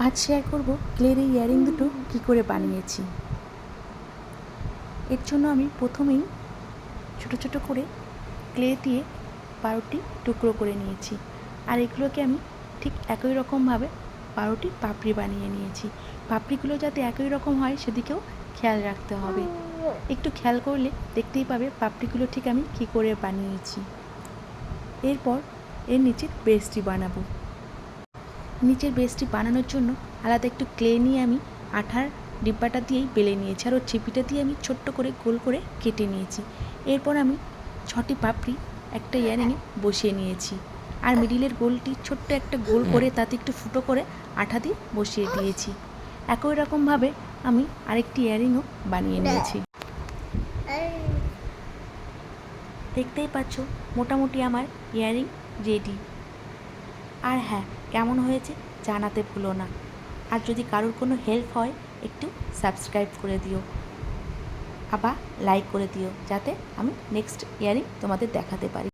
আজ শেয়ার করব ক্লের এই ইয়ারিং দুটো কী করে বানিয়েছি। এর জন্য আমি প্রথমেই ছোট ছোট করে ক্লে দিয়ে 12টি টুকরো করে নিয়েছি, আর এগুলোকে আমি ঠিক একই রকমভাবে 12টি পাপড়ি বানিয়ে নিয়েছি। পাপড়িগুলো যাতে একই রকম হয় সেদিকেও খেয়াল রাখতে হবে। একটু খেয়াল করলে দেখতেই পাবে পাপড়িগুলো ঠিক আমি কী করে বানিয়েছি। এরপর এর নিচের বেসটি বানাবো। নিচের বেসটি বানানোর জন্য আলাদা একটু ক্লে নিয়ে আমি আঠার ডিব্বাটা দিয়েই বেলে নিয়েছি, আর ওর চিপিটা দিয়ে আমি ছোট্ট করে গোল করে কেটে নিয়েছি। এরপর আমি 6টি পাপড়ি একটা ইয়ারিংয়ে বসিয়ে নিয়েছি, আর মিডিলের গোলটি ছোট্ট একটা গোল করে তাতে একটু ফুটো করে আঠা দিয়ে বসিয়ে দিয়েছি। একই রকমভাবে আমি আরেকটি ইয়ারিংও বানিয়ে নিয়েছি। দেখতেই পাচ্ছ মোটামুটি আমার ইয়ারিং রেডি। আর হ্যাঁ, কেমন হয়েছে জানাতে ভুলো না। আর যদি কারোর কোনো হেল্প হয় একটু সাবস্ক্রাইব করে দিও, আবার লাইক করে দিও, যাতে আমি নেক্সট ইয়ারিং তোমাদের দেখাতে পারি।